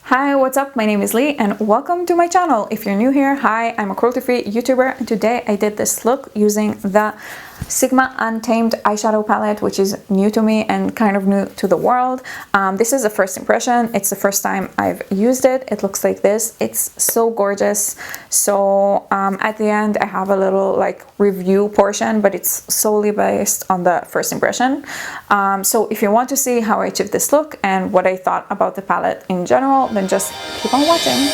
Hi, what's up? My name is Lee and welcome to my channel. If you're new here, hi, I'm a cruelty-free YouTuber and today I did this look using the Sigma Untamed eyeshadow palette, which is new to me and kind of new to the world. This is a first impression. It's the first time I've used it. It looks like this. It's so gorgeous. So at the end I have a little like review portion, but it's solely based on the first impression. So if you want to see how I achieved this look and what I thought about the palette in general, then just keep on watching.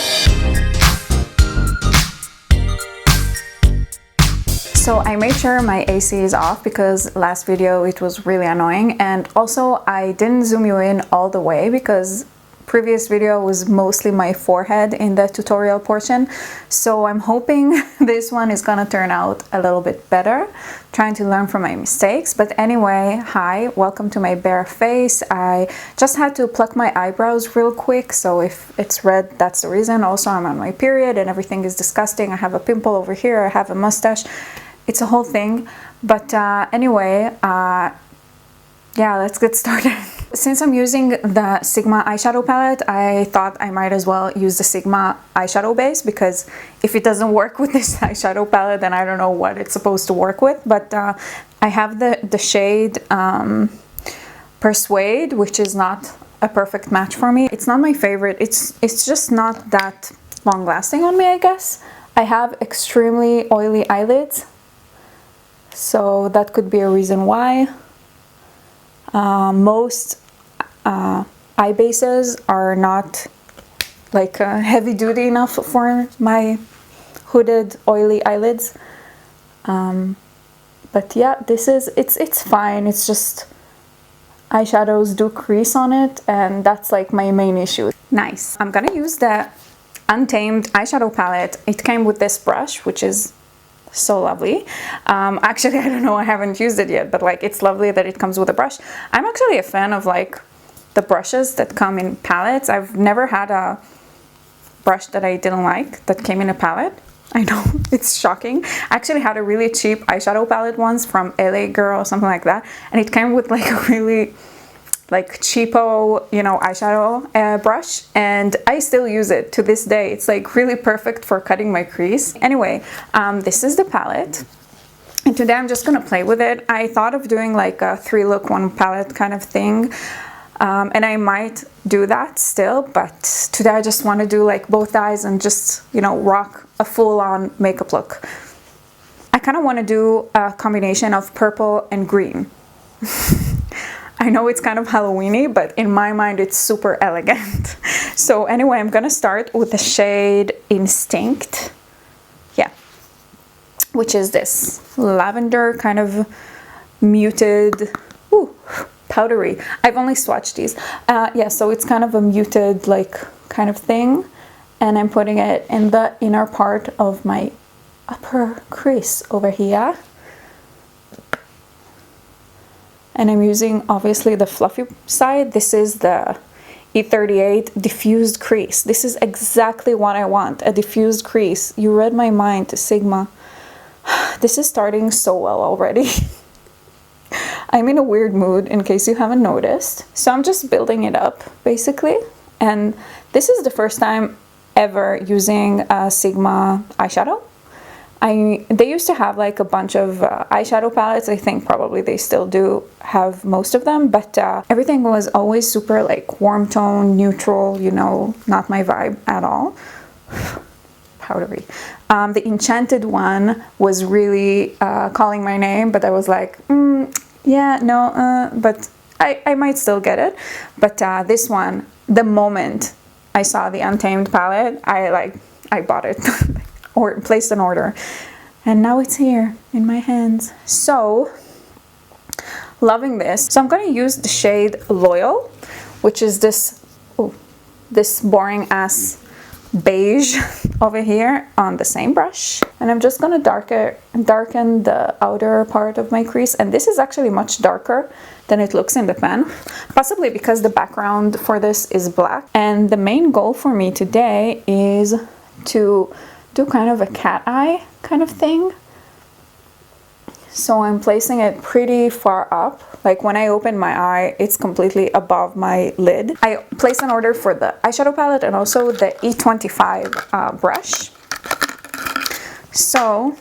So I made sure my AC is off because last video it was really annoying, and also I didn't zoom you in all the way because previous video was mostly my forehead in the tutorial portion. So I'm hoping this one is gonna turn out a little bit better, trying to learn from my mistakes. But anyway, hi, welcome to my bare face. I just had to pluck my eyebrows real quick, so if it's red, that's the reason. Also, I'm on my period and everything is disgusting. I have a pimple over here, I have a mustache. It's a whole thing. But anyway, yeah, let's get started. Since I'm using the Sigma eyeshadow palette, I thought I might as well use the Sigma eyeshadow base, because if it doesn't work with this eyeshadow palette, then I don't know what it's supposed to work with. But I have the shade Persuade, which is not a perfect match for me. It's not my favorite. It's just not that long lasting on me, I guess. I have extremely oily eyelids, so that could be a reason why. Most eye bases are not like heavy duty enough for my hooded oily eyelids, but yeah, this is it's fine. It's just eyeshadows do crease on it, and that's like my main issue. Nice. I'm gonna use the Untamed eyeshadow palette. It came with this brush, which is so lovely. Actually, I don't know, I haven't used it yet, but like it's lovely that it comes with a brush. I'm actually a fan of like the brushes that come in palettes. I've never had a brush that I didn't like that came in a palette. I know, it's shocking. I actually had a really cheap eyeshadow palette once from LA Girl or something like that, and it came with like a really like cheapo, you know, eyeshadow brush, and I still use it to this day. It's like really perfect for cutting my crease. Anyway, this is the palette, and today I'm just gonna play with it. I thought of doing like a 3-look 1 palette kind of thing, and I might do that still, but today I just want to do like both eyes and just, you know, rock a full-on makeup look. I kind of want to do a combination of purple and green. I know it's kind of Halloween-y, but in my mind it's super elegant. So anyway, I'm gonna start with the shade Instinct, yeah, which is this lavender kind of muted, ooh, powdery. I've only swatched these. Yeah, so it's kind of a muted like kind of thing, and I'm putting it in the inner part of my upper crease over here. And I'm using obviously the fluffy side. This is the E38 diffused crease. This is exactly what I want, a diffused crease. You read my mind, to Sigma. This is starting so well already. I'm in a weird mood, in case you haven't noticed. So I'm just building it up basically. And this is the first time ever using a Sigma eyeshadow. They used to have like a bunch of eyeshadow palettes. I think probably they still do have most of them, but everything was always super like warm tone, neutral, you know, not my vibe at all. Powdery. The Enchanted one was really calling my name, but I was like, yeah, no, but I might still get it. But this one, the moment I saw the Untamed palette, I bought it. Or placed an order, and now it's here in my hands. So loving this. So I'm going to use the shade Loyal, which is this this boring ass beige over here on the same brush, and I'm just going to darken the outer part of my crease. And this is actually much darker than it looks in the pen, possibly because the background for this is black. And the main goal for me today is to do kind of a cat eye kind of thing. So I'm placing it pretty far up. Like when I open my eye, it's completely above my lid. I placed an order for the eyeshadow palette and also the E25 brush. So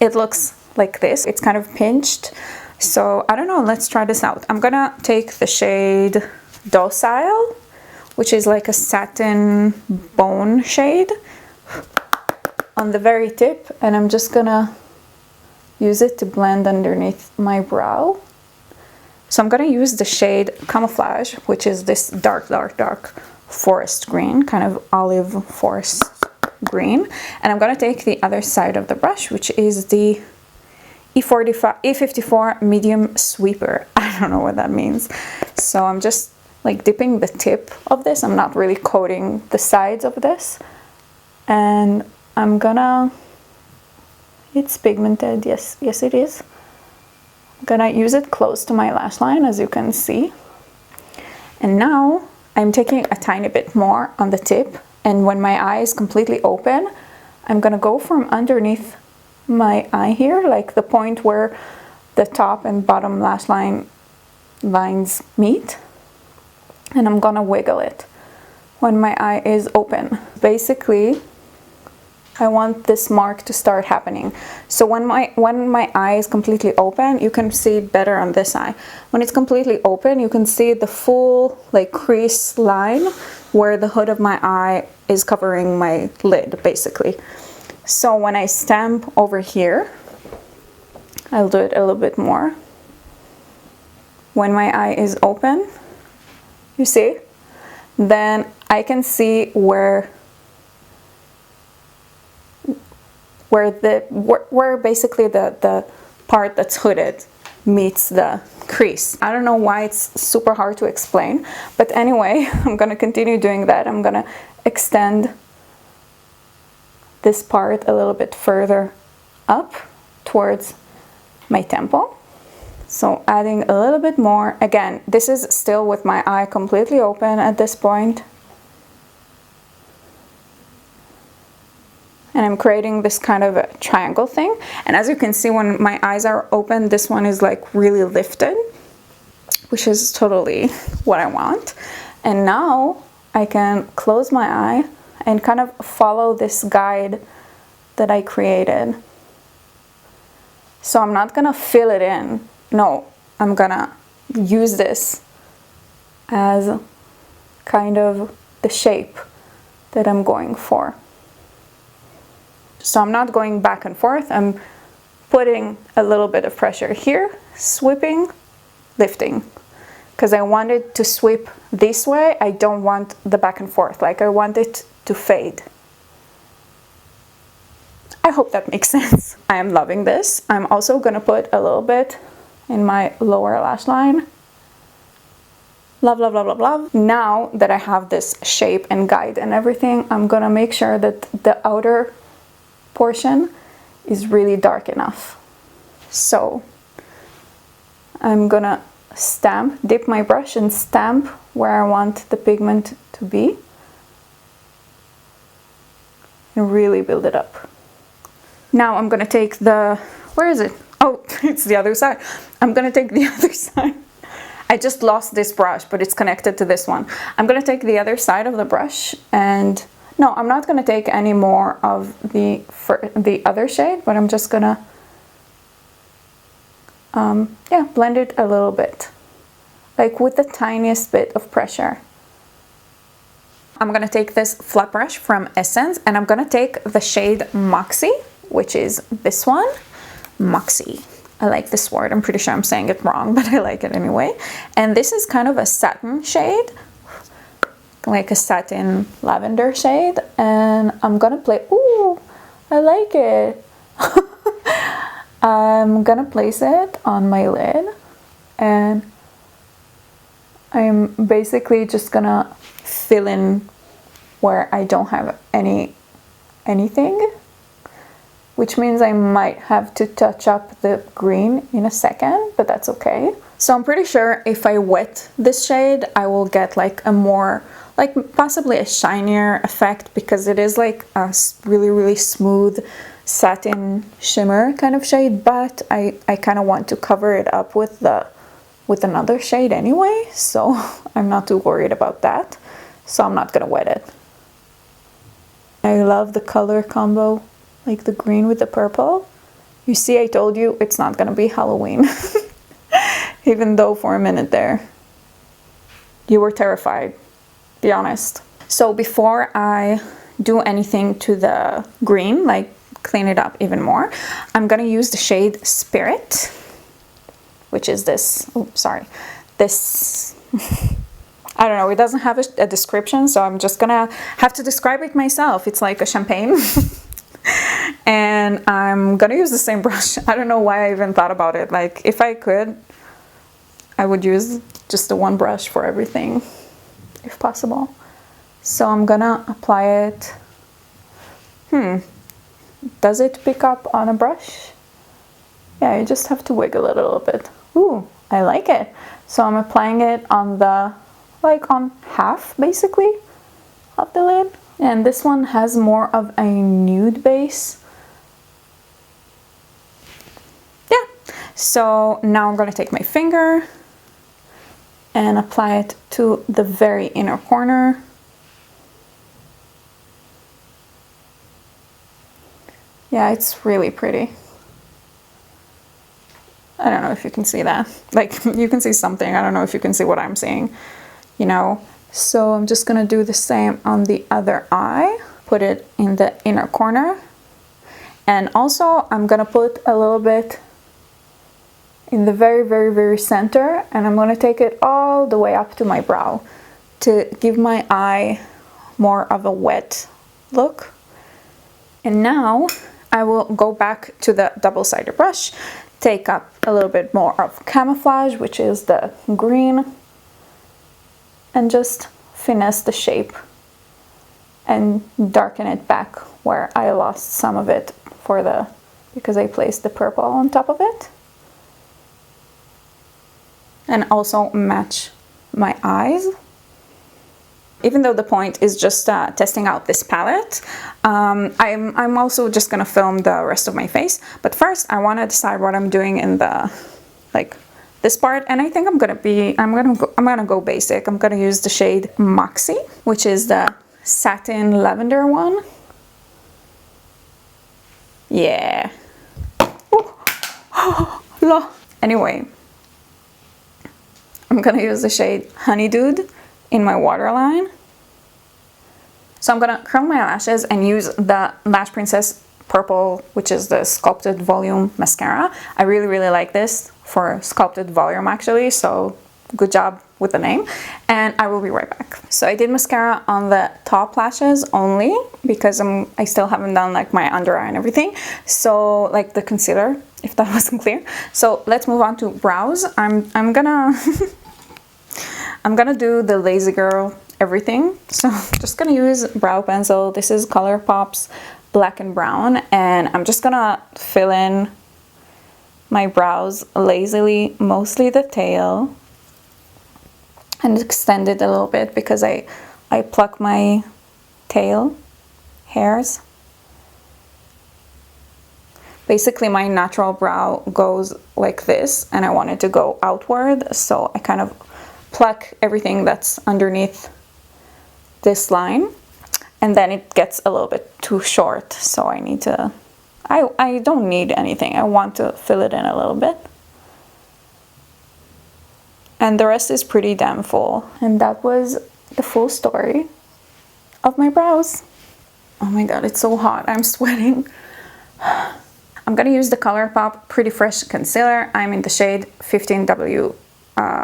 it looks like this. It's kind of pinched. So I don't know, let's try this out. I'm gonna take the shade Docile, which is like a satin bone shade, on the very tip, and I'm just gonna use it to blend underneath my brow. So I'm gonna use the shade Camouflage, which is this dark forest green, kind of olive forest green. And I'm gonna take the other side of the brush, which is the E54 medium sweeper. I don't know what that means. So I'm just like dipping the tip of this. I'm not really coating the sides of this. And I'm gonna, it's pigmented, yes it is. I'm gonna use it close to my lash line, as you can see. And now I'm taking a tiny bit more on the tip, and when my eye is completely open, I'm gonna go from underneath my eye here, like the point where the top and bottom lash lines meet, and I'm gonna wiggle it when my eye is open. Basically, I want this mark to start happening. So when my eye is completely open, you can see it better on this eye. When it's completely open, you can see the full like crease line where the hood of my eye is covering my lid, basically. So when I stamp over here, I'll do it a little bit more. When my eye is open, you see, then I can see where basically the part that's hooded meets the crease. I don't know why it's super hard to explain, but anyway, I'm gonna continue doing that. I'm gonna extend this part a little bit further up towards my temple. So adding a little bit more. Again, this is still with my eye completely open at this point. And I'm creating this kind of a triangle thing. And as you can see, when my eyes are open, this one is like really lifted, which is totally what I want. And now I can close my eye and kind of follow this guide that I created. So I'm not gonna fill it in. No, I'm gonna use this as kind of the shape that I'm going for. So I'm not going back and forth. I'm putting a little bit of pressure here, sweeping, lifting. Because I want it to sweep this way. I don't want the back and forth. Like I want it to fade. I hope that makes sense. I am loving this. I'm also gonna put a little bit in my lower lash line. Love, love, love, love, love. Now that I have this shape and guide and everything, I'm gonna make sure that the outer portion is really dark enough. So I'm gonna dip my brush and stamp where I want the pigment to be and really build it up. Now I'm gonna take where is it? Oh, it's the other side. I'm gonna take the other side. I just lost this brush, but it's connected to this one. I'm gonna take the other side of the brush and no, I'm not gonna take any more of the other shade, but I'm just gonna yeah, blend it a little bit, like with the tiniest bit of pressure. I'm gonna take this flat brush from Essence and I'm gonna take the shade Moxie, which is this one, Moxie. I like this word, I'm pretty sure I'm saying it wrong, but I like it anyway. And this is kind of a satin shade, like a satin lavender shade, and I'm gonna ooh, I like it. I'm gonna place it on my lid and I'm basically just gonna fill in where I don't have anything, which means I might have to touch up the green in a second, but that's okay. So I'm pretty sure if I wet this shade, I will get like a more, like possibly a shinier effect, because it is like a really, really smooth satin shimmer kind of shade, but I kind of want to cover it up with another shade anyway, so I'm not too worried about that. So I'm not gonna wet it. I love the color combo, like the green with the purple. You see, I told you it's not gonna be Halloween. Even though for a minute there you were terrified, be honest. So before I do anything to the green, like clean it up even more, I'm gonna use the shade Spirit, which is this, oh sorry, this I don't know, it doesn't have a description, so I'm just gonna have to describe it myself. It's like a champagne. And I'm gonna use the same brush. I don't know why I even thought about it. Like, if I could, I would use just the one brush for everything, if possible. So I'm gonna apply it. Does it pick up on a brush? Yeah, you just have to wiggle it a little bit. Ooh, I like it. So I'm applying it on the, like on half basically of the lid. And this one has more of a nude base. Yeah, so now I'm gonna take my finger and apply it to the very inner corner. Yeah, it's really pretty. I don't know if you can see that. Like, you can see something. I don't know if you can see what I'm seeing, you know. So I'm just gonna do the same on the other eye. Put it in the inner corner. And also I'm gonna put a little bit in the very, very, very center. And I'm gonna take it all the way up to my brow to give my eye more of a wet look. And now I will go back to the double-sided brush, take up a little bit more of camouflage, which is the green, and just finesse the shape and darken it back where I lost some of it because I placed the purple on top of it. And also match my eyes. Even though the point is just testing out this palette, I'm also just gonna film the rest of my face. But first, I want to decide what I'm doing in the, like, this part. And I think I'm gonna go basic. I'm gonna use the shade Moxie, which is the satin lavender one. Yeah. Ooh. Anyway, I'm gonna use the shade Honey Dude in my waterline. So I'm gonna curl my lashes and use the Lash Princess purple, which is the sculpted volume mascara. I really, really like this for sculpted volume actually, so good job with the name. And I will be right back. So I did mascara on the top lashes only because I still haven't done like my under eye and everything. So like the concealer, if that wasn't clear. So let's move on to brows. I'm gonna I'm gonna do the Lazy Girl everything. So I'm just gonna use brow pencil. This is ColourPop's Black and Brown, and I'm just gonna fill in my brows lazily, mostly the tail, and extend it a little bit because I pluck my tail hairs. Basically my natural brow goes like this and I want it to go outward, so I kind of pluck everything that's underneath this line, and then it gets a little bit too short, so I need to, I don't need anything, I want to fill it in a little bit. And the rest is pretty damn full. And that was the full story of my brows. Oh my god, it's so hot, I'm sweating. I'm gonna use the ColourPop Pretty Fresh Concealer. I'm in the shade 15W,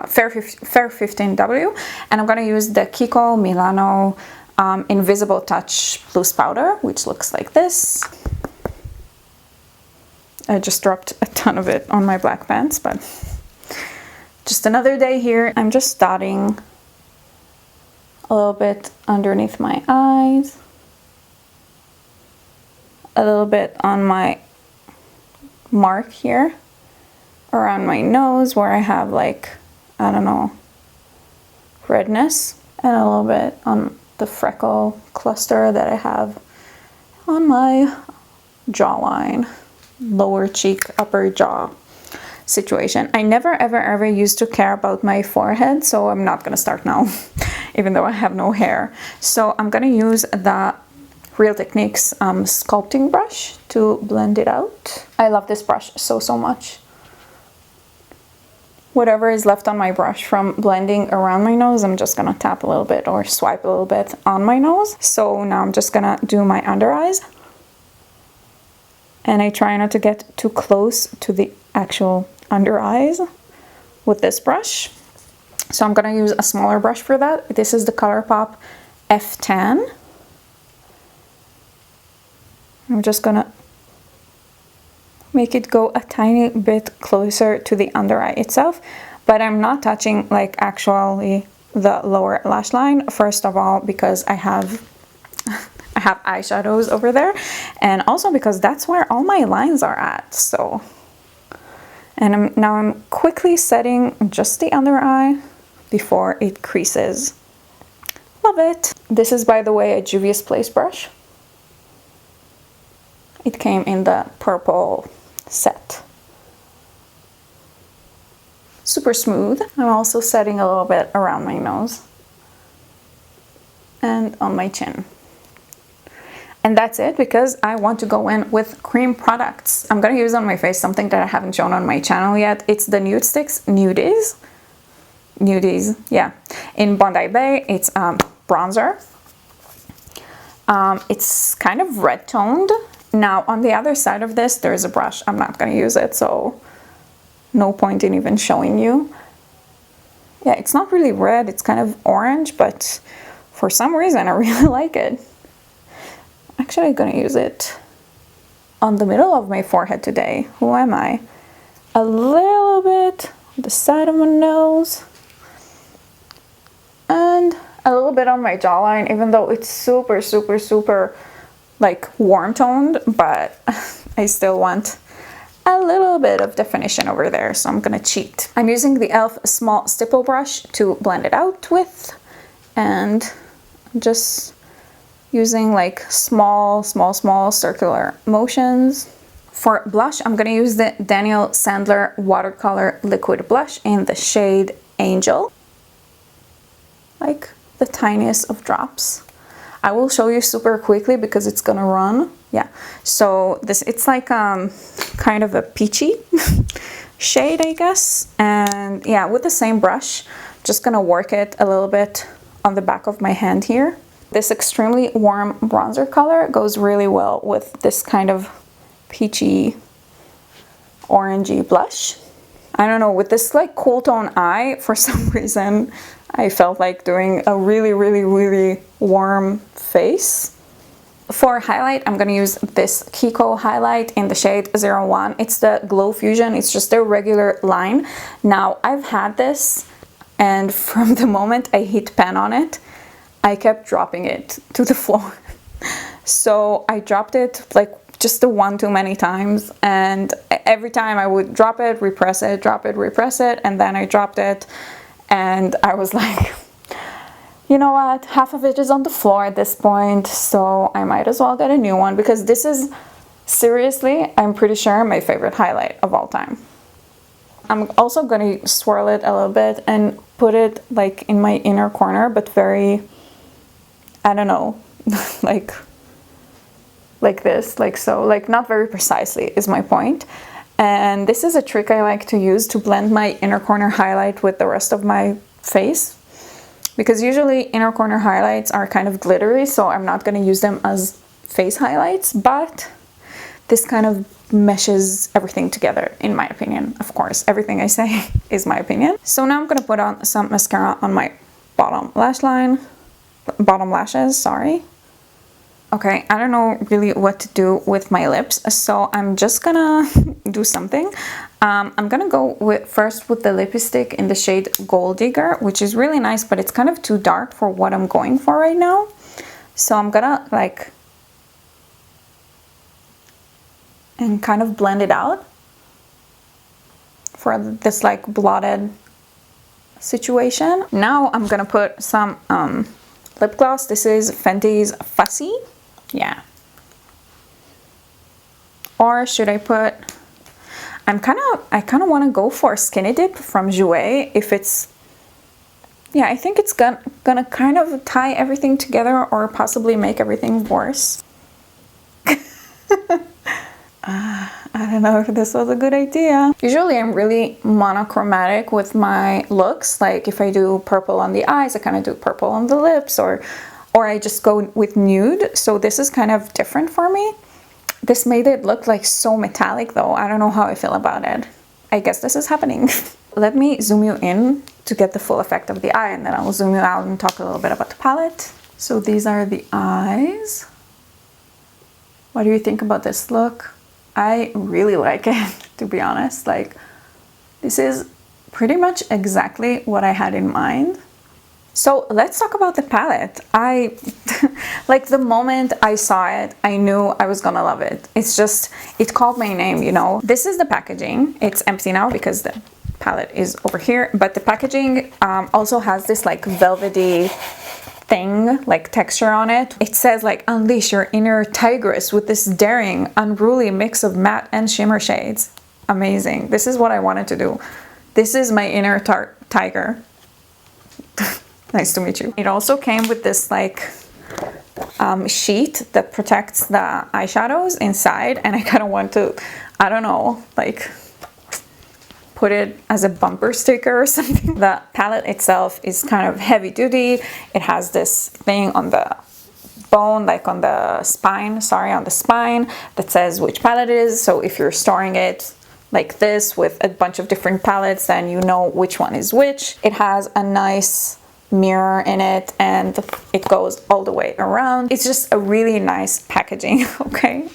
Fair 15W, and I'm gonna use the Kiko Milano Invisible Touch Loose Powder, which looks like this. I just dropped a ton of it on my black pants, but just another day here. I'm just dotting a little bit underneath my eyes, a little bit on my mark here around my nose where I have like, I don't know, redness, and a little bit on the freckle cluster that I have on my jawline, lower cheek, upper jaw situation. I never ever used to care about my forehead, so I'm not gonna start now, even though I have no hair. So I'm gonna use the Real Techniques sculpting brush to blend it out. I love this brush so much. Whatever is left on my brush from blending around my nose, I'm just gonna tap a little bit or swipe a little bit on my nose. So now I'm just gonna do my under eyes. And I try not to get too close to the actual under eyes with this brush. So I'm gonna use a smaller brush for that. This is the ColourPop F10. I'm just gonna make it go a tiny bit closer to the under eye itself, but I'm not touching like actually the lower lash line. First of all, because I have eyeshadows over there, and also because that's where all my lines are at. So, and now I'm quickly setting just the under eye before it creases. Love it. This is, by the way, a Juvia's Place brush. It came in the purple set. Super smooth. I'm also setting a little bit around my nose and on my chin. And that's it, because I want to go in with cream products. I'm gonna use on my face something that I haven't shown on my channel yet. It's the Nude Sticks Nudies, yeah, in Bondi Bay. It's bronzer. It's kind of red toned. Now on the other side of this, there's a brush. I'm not gonna use it, so no point in even showing you. Yeah, it's not really red, it's kind of orange, but for some reason I really like it. Actually, I'm gonna use it on the middle of my forehead today. Who am I? A little bit on the side of my nose. And a little bit on my jawline, even though it's super like warm toned, but I still want a little bit of definition over there, so I'm gonna cheat. I'm using the e.l.f. small stipple brush to blend it out with, and just using like small circular motions. For blush, I'm gonna use the Daniel Sandler watercolor liquid blush in the shade Angel. Like the tiniest of drops. I will show you super quickly because it's gonna run. Yeah, so it's like kind of a peachy shade, I guess. And yeah, with the same brush, just gonna work it a little bit on the back of my hand here. This extremely warm bronzer color goes really well with this kind of peachy orangey blush. I don't know, with this like cool tone eye, for some reason I felt like doing a really warm face. For highlight, I'm gonna use this Kiko highlight in the shade 01. It's the Glow Fusion. It's just a regular line. Now, I've had this, and from the moment I hit pen on it, I kept dropping it to the floor. So I dropped it like just the one too many times, and every time I would drop it, repress it, drop it, repress it, and then I dropped it, and I was like, you know what, half of it is on the floor at this point, so I might as well get a new one, because this is seriously, I'm pretty sure, my favorite highlight of all time. I'm also going to swirl it a little bit and put it like in my inner corner, but very, I don't know, like this, like so, like not very precisely is my point. And this is a trick I like to use to blend my inner corner highlight with the rest of my face, because usually inner corner highlights are kind of glittery, so I'm not going to use them as face highlights, but this kind of meshes everything together, in my opinion. Of course, everything I say is my opinion. So now I'm going to put on some mascara on my bottom lashes, sorry. Okay, I don't know really what to do with my lips, so I'm just gonna do something. I'm gonna go first with the lipstick in the shade Gold Digger, which is really nice, but it's kind of too dark for what I'm going for right now. So I'm gonna like, and kind of blend it out for this like blotted situation. Now I'm gonna put some lip gloss. This is Fenty's Fussy. Yeah. Or should I put, I kind of want to go for Skinny Dip from Jouer. If it's, yeah, I think it's gonna kind of tie everything together or possibly make everything worse. I don't know if this was a good idea. Usually I'm really monochromatic with my looks. Like if I do purple on the eyes, I kind of do purple on the lips, or I just go with nude. So this is kind of different for me. This made it look like so metallic though. I don't know how I feel about it. I guess this is happening. Let me zoom you in to get the full effect of the eye, and then I'll zoom you out and talk a little bit about the palette. So these are the eyes. What do you think about this look? I really like it, to be honest. Like, this is pretty much exactly what I had in mind. So let's talk about the palette. Like the moment I saw it, I knew I was gonna love it. It's just, it called my name, you know. This is the packaging. It's empty now because the palette is over here, but the packaging also has this like velvety thing, like texture on it. It says like, unleash your inner tigress with this daring, unruly mix of matte and shimmer shades. Amazing. This is what I wanted to do. This is my inner tiger. Nice to meet you. It also came with this like sheet that protects the eyeshadows inside, and I kind of want to, I don't know, like put it as a bumper sticker or something. The palette itself is kind of heavy duty. It has this thing on the bone, like on the spine, on the spine, that says which palette it is. So if you're storing it like this with a bunch of different palettes, then you know which one is which. It has a nice mirror in it, and it goes all the way around. It's just a really nice packaging, okay?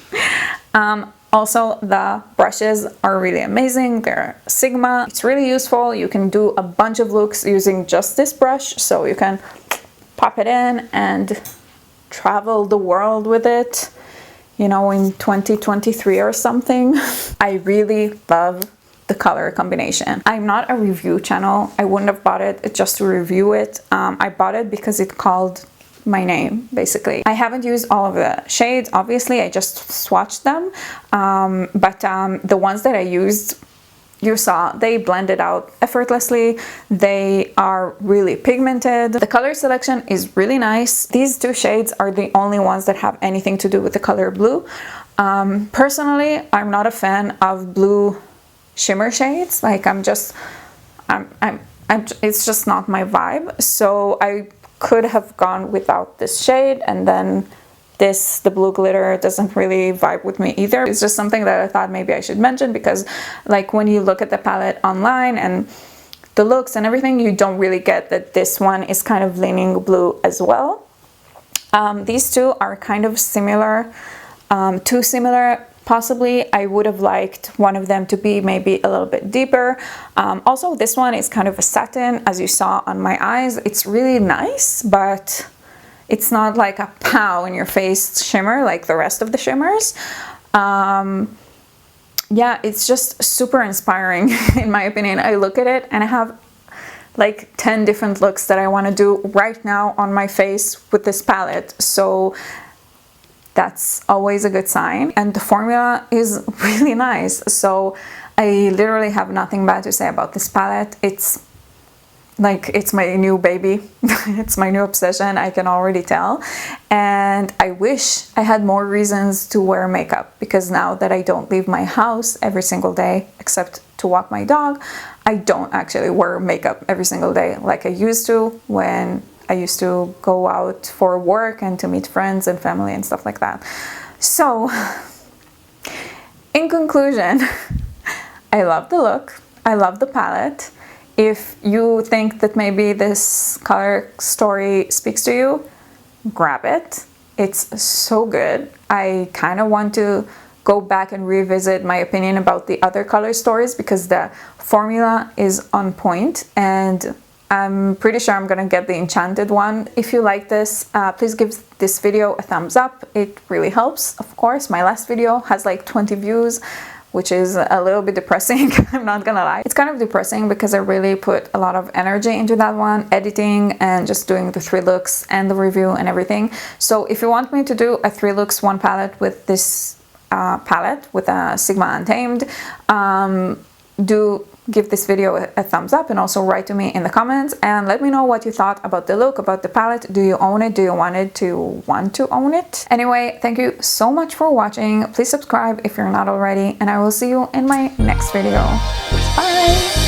Also, the brushes are really amazing. They're Sigma. It's really useful. You can do a bunch of looks using just this brush. So you can pop it in and travel the world with it, you know, in 2023 or something. I really love the color combination. I'm not a review channel. I wouldn't have bought it just to review it. I bought it because it called my name, basically. I haven't used all of the shades, obviously. I just swatched them, but the ones that I used, you saw, they blended out effortlessly. They are really pigmented. The color selection is really nice. These two shades are the only ones that have anything to do with the color blue. Personally, I'm not a fan of blue shimmer shades. Like it's just not my vibe. So I could have gone without this shade, and then the blue glitter doesn't really vibe with me either. It's just something that I thought maybe I should mention, because like when you look at the palette online and the looks and everything, you don't really get that this one is kind of leaning blue as well. These two are kind of similar, too similar. Possibly I would have liked one of them to be maybe a little bit deeper. Also, this one is kind of a satin, as you saw on my eyes. It's really nice, but it's not like a pow in your face shimmer like the rest of the shimmers. Yeah, it's just super inspiring in my opinion. I look at it and I have like 10 different looks that I want to do right now on my face with this palette. So that's always a good sign, and the formula is really nice. So I literally have nothing bad to say about this palette. It's like, it's my new baby. It's my new obsession, I can already tell. And I wish I had more reasons to wear makeup, because now that I don't leave my house every single day except to walk my dog, I don't actually wear makeup every single day like I used to when I used to go out for work and to meet friends and family and stuff like that. So, in conclusion, I love the look. I love the palette. If you think that maybe this color story speaks to you, grab it. It's so good. I kind of want to go back and revisit my opinion about the other color stories, because the formula is on point, and I'm pretty sure I'm gonna get the enchanted one. If you like this, please give this video a thumbs up. It really helps, of course. My last video has like 20 views, which is a little bit depressing, I'm not gonna lie. It's kind of depressing because I really put a lot of energy into that one, editing and just doing the 3 looks and the review and everything. So if you want me to do a 3 looks 1 palette with this palette with a Sigma Untamed. Do give this video a thumbs up and also write to me in the comments and let me know what you thought about the look, about the palette. Do you own it? Do you want to own it? Anyway, thank you so much for watching. Please subscribe if you're not already, and I will see you in my next video. Bye!